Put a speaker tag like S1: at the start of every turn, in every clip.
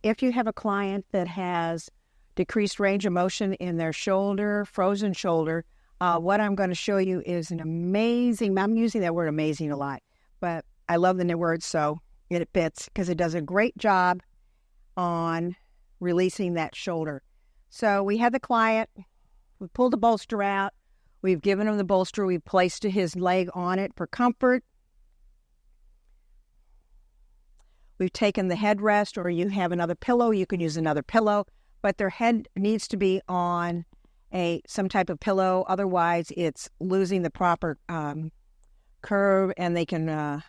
S1: If you have a client that has decreased range of motion in their shoulder, frozen shoulder, what I'm going to show you is an amazing, I'm using that word amazing a lot, but I love the new word, so it fits because it does a great job on releasing that shoulder. So we had the client, we pulled the bolster out, we've given him the bolster, we've placed his leg on it for comfort. We've taken the headrest, or you have another pillow, you can use another pillow, but their head needs to be on some type of pillow. Otherwise, it's losing the proper curve, and they can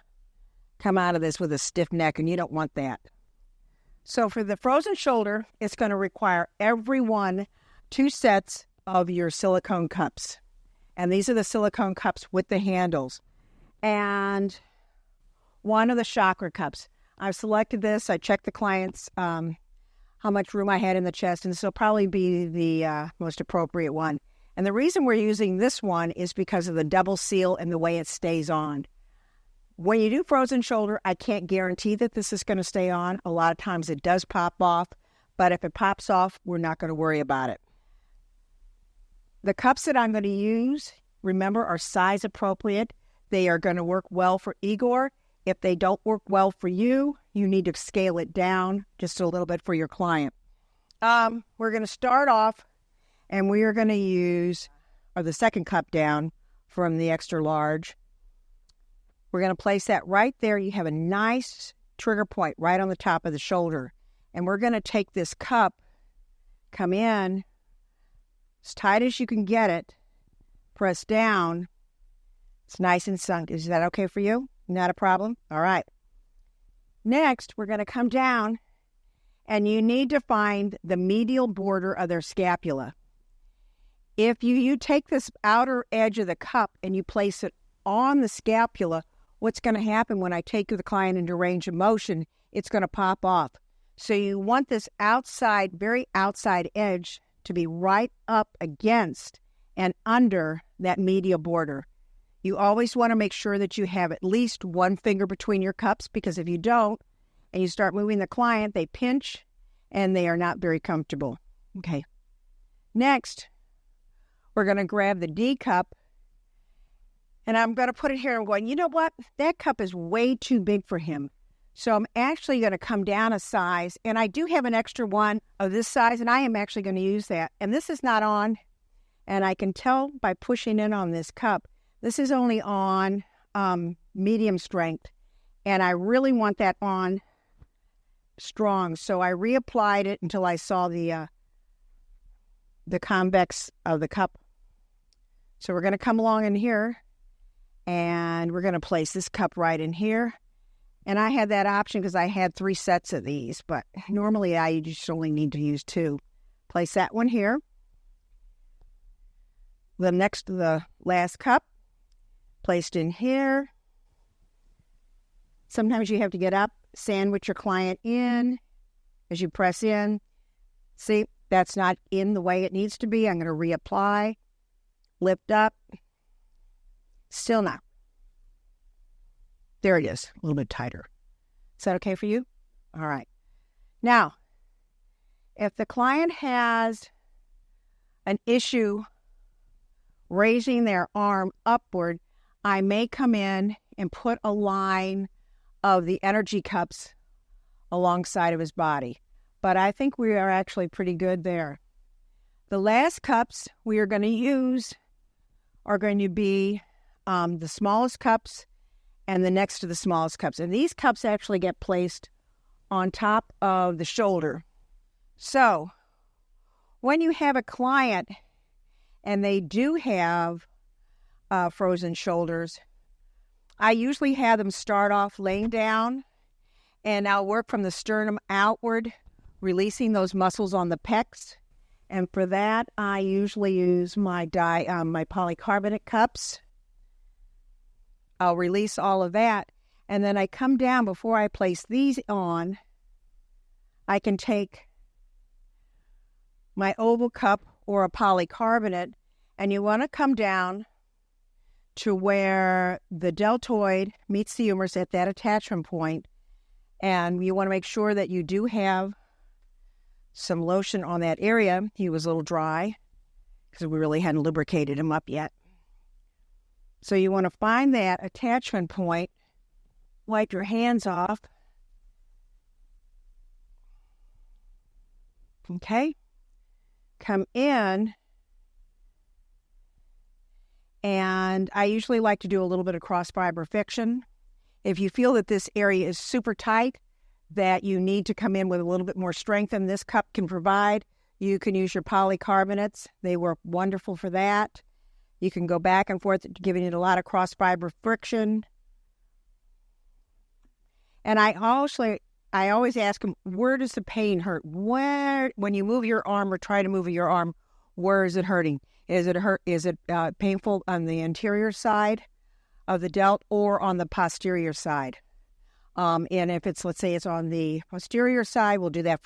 S1: come out of this with a stiff neck, and you don't want that. So for the frozen shoulder, it's going to require two sets of your silicone cups. And these are the silicone cups with the handles. And one of the chakra cups. I've selected this. I checked the client's how much room I had in the chest, and this will probably be the most appropriate one. And the reason we're using this one is because of the double seal and the way it stays on. When you do frozen shoulder, I can't guarantee that this is going to stay on. A lot of times it does pop off, but if it pops off, we're not going to worry about it. The cups that I'm going to use, remember, are size appropriate. They are going to work well for Igor. If they don't work well for you, you need to scale it down just a little bit for your client. We're going to start off, and we are going to use the second cup down from the extra large. We're going to place that right there. You have a nice trigger point right on the top of the shoulder. And we're going to take this cup, come in as tight as you can get it, press down. It's nice and sunk. Is that okay for you? Not a problem? All right. Next, we're going to come down, and you need to find the medial border of their scapula. If you take this outer edge of the cup and you place it on the scapula, what's going to happen when I take the client into range of motion, it's going to pop off. So you want this outside, very outside edge to be right up against and under that medial border. You always want to make sure that you have at least one finger between your cups, because if you don't, and you start moving the client, they pinch and they are not very comfortable. Okay. Next, we're going to grab the D cup, and I'm going to put it here. I'm going, you know what? That cup is way too big for him. So I'm actually going to come down a size, and I do have an extra one of this size, and I am actually going to use that. And this is not on, and I can tell by pushing in on this cup, this is only on medium strength, and I really want that on strong. So I reapplied it until I saw the convex of the cup. So we're going to come along in here, and we're going to place this cup right in here. And I had that option because I had 3 sets of these, but normally I just only need to use 2. Place that one here. The next to the last cup, placed in here. Sometimes you have to get up, sandwich your client in as you press in. See, that's not in the way it needs to be. I'm going to reapply, lift up. Still not. There it is, a little bit tighter. Is that okay for you? All right. Now, if the client has an issue raising their arm upward, I may come in and put a line of the energy cups alongside of his body. But I think we are actually pretty good there. The last cups we are going to use are going to be the smallest cups and the next to the smallest cups. And these cups actually get placed on top of the shoulder. So when you have a client and they do have frozen shoulders, I usually have them start off laying down, and I'll work from the sternum outward, releasing those muscles on the pecs. And for that, I usually use my polycarbonate cups. I'll release all of that, and then I come down. Before I place these on, I can take my oval cup or a polycarbonate, and you want to come down to where the deltoid meets the humerus at that attachment point, and you want to make sure that you do have some lotion on that area. He was a little dry because we really hadn't lubricated him up yet. So you want to find that attachment point, wipe your hands off. Okay, come in, and I usually like to do a little bit of cross fiber friction. If you feel that this area is super tight, that you need to come in with a little bit more strength than this cup can provide, you can use your polycarbonates. They work wonderful for that. You can go back and forth, giving it a lot of cross fiber friction. And I always ask them, where does the pain hurt? When you move your arm or try to move your arm, where is it hurting? Is it painful on the anterior side of the delt or on the posterior side? And if it's, let's say it's on the posterior side, we'll do that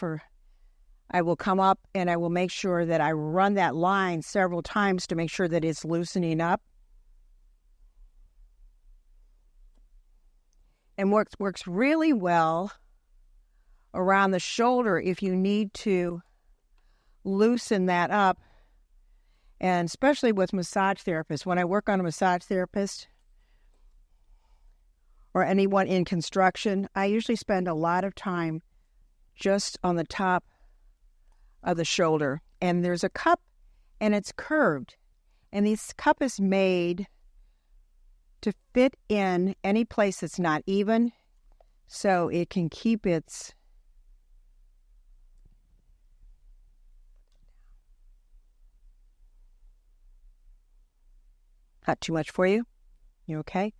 S1: I will come up and I will make sure that I run that line several times to make sure that it's loosening up. And works really well around the shoulder if you need to loosen that up. And especially with massage therapists, when I work on a massage therapist or anyone in construction, I usually spend a lot of time just on the top of the shoulder. And there's a cup and it's curved. And this cup is made to fit in any place that's not even, so it can keep its not too much for you. You okay?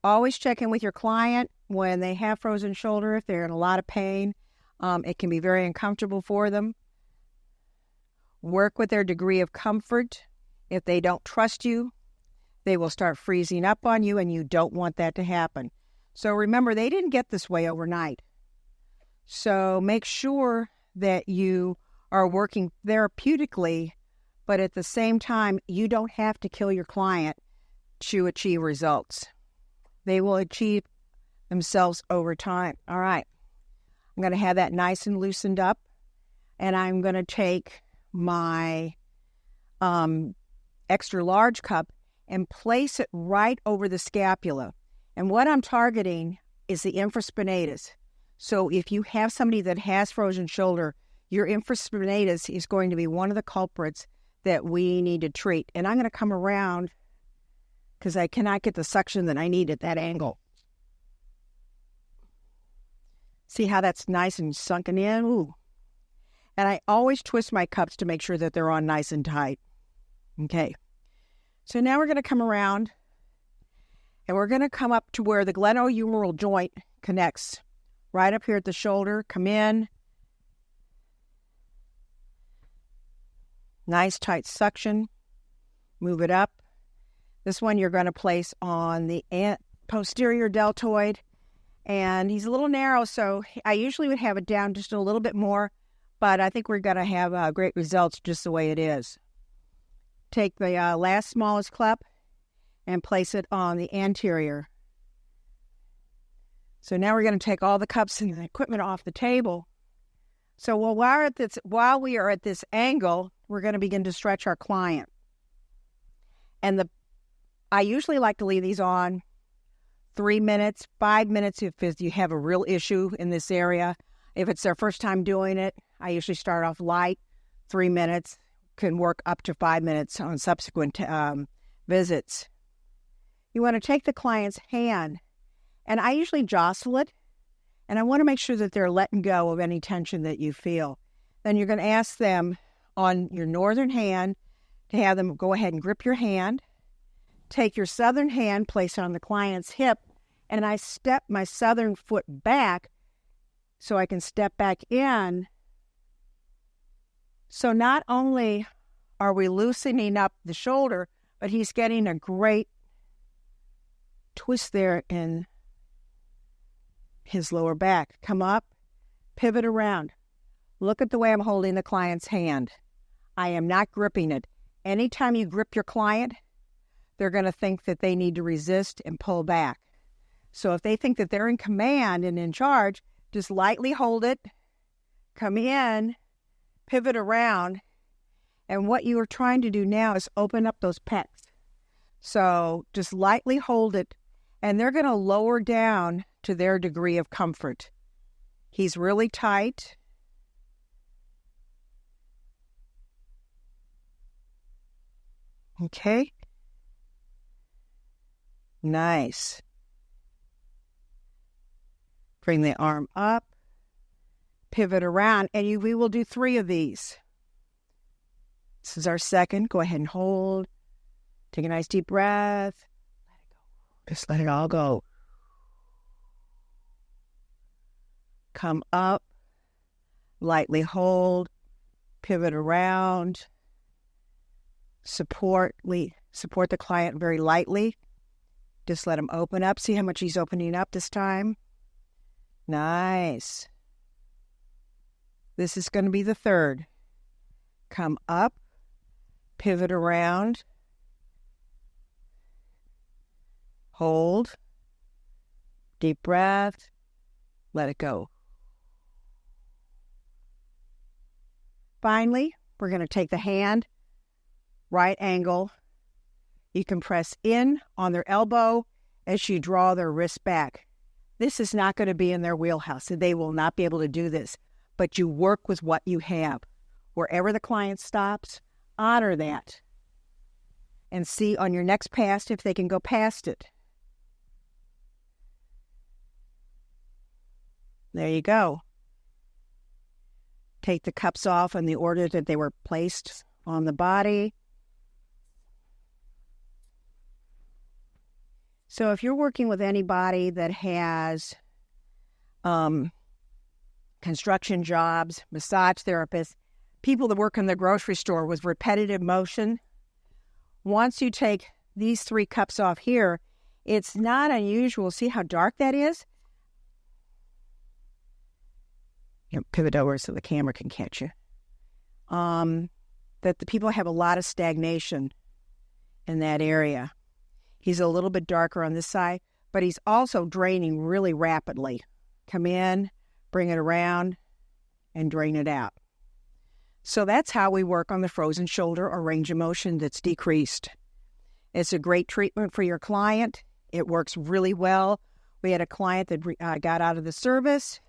S1: Always check in with your client when they have frozen shoulder. If they're in a lot of pain, it can be very uncomfortable for them. Work with their degree of comfort. If they don't trust you, they will start freezing up on you, and you don't want that to happen. So remember, they didn't get this way overnight. So make sure that you are working therapeutically, but at the same time, you don't have to kill your client to achieve results. They will achieve themselves over time. All right. I'm going to have that nice and loosened up, and I'm going to take my extra large cup and place it right over the scapula. And what I'm targeting is the infraspinatus. So if you have somebody that has frozen shoulder, your infraspinatus is going to be one of the culprits that we need to treat. And I'm going to come around because I cannot get the suction that I need at that angle. See how that's nice and sunken in? Ooh. And I always twist my cups to make sure that they're on nice and tight. Okay. So now we're going to come around and we're going to come up to where the glenohumeral joint connects. Right up here at the shoulder. Come in. Nice tight suction. Move it up. This one you're going to place on the posterior deltoid. And he's a little narrow, so I usually would have it down just a little bit more. But I think we're going to have great results just the way it is. Take the last smallest cup and place it on the anterior. So now we're going to take all the cups and the equipment off the table. So while we are at this angle, we're going to begin to stretch our client. And I usually like to leave these on 3 minutes, 5 minutes if you have a real issue in this area. If it's their first time doing it, I usually start off light, 3 minutes. Can work up to 5 minutes on subsequent visits. You want to take the client's hand, and I usually jostle it, and I want to make sure that they're letting go of any tension that you feel. Then you're going to ask them on your northern hand to have them go ahead and grip your hand. Take your southern hand, place it on the client's hip, and I step my southern foot back so I can step back in. So not only are we loosening up the shoulder, but he's getting a great twist there in his lower back. Come up, pivot around. Look at the way I'm holding the client's hand. I am not gripping it. Anytime you grip your client, they're going to think that they need to resist and pull back. So if they think that they're in command and in charge, just lightly hold it, come in, pivot around. And what you are trying to do now is open up those pecs. So just lightly hold it, and they're going to lower down to their degree of comfort. He's really tight. Okay. Nice. Bring the arm up, pivot around, and we will do 3 of these. This is our second. Go ahead and hold. Take a nice deep breath. Let it go. Just let it all go. Come up, lightly hold, pivot around, support the client very lightly. Just let him open up. See how much he's opening up this time? Nice. This is going to be the third. Come up, pivot around, hold, deep breath, let it go. Finally, we're going to take the hand, right angle. You can press in on their elbow as you draw their wrist back. This is not going to be in their wheelhouse, so they will not be able to do this. But you work with what you have. Wherever the client stops, honor that. And see on your next pass if they can go past it. There you go. Take the cups off in the order that they were placed on the body. So if you're working with anybody that has construction jobs, massage therapists, people that work in the grocery store with repetitive motion, once you take these 3 cups off here, it's not unusual. See how dark that is? Pivot over so the camera can catch you. That the people have a lot of stagnation in that area. He's a little bit darker on this side, but he's also draining really rapidly. Come in, bring it around, and drain it out. So that's how we work on the frozen shoulder or range of motion that's decreased. It's a great treatment for your client. It works really well. We had a client that got out of the service,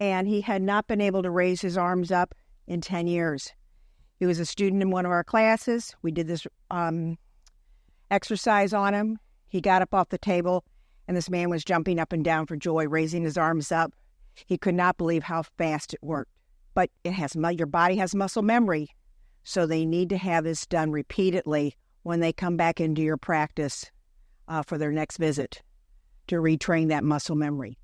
S1: and he had not been able to raise his arms up in 10 years. He was a student in one of our classes. We did this exercise on him. He got up off the table, and this man was jumping up and down for joy, raising his arms up. He could not believe how fast it worked. But your body has muscle memory, so they need to have this done repeatedly when they come back into your practice for their next visit to retrain that muscle memory.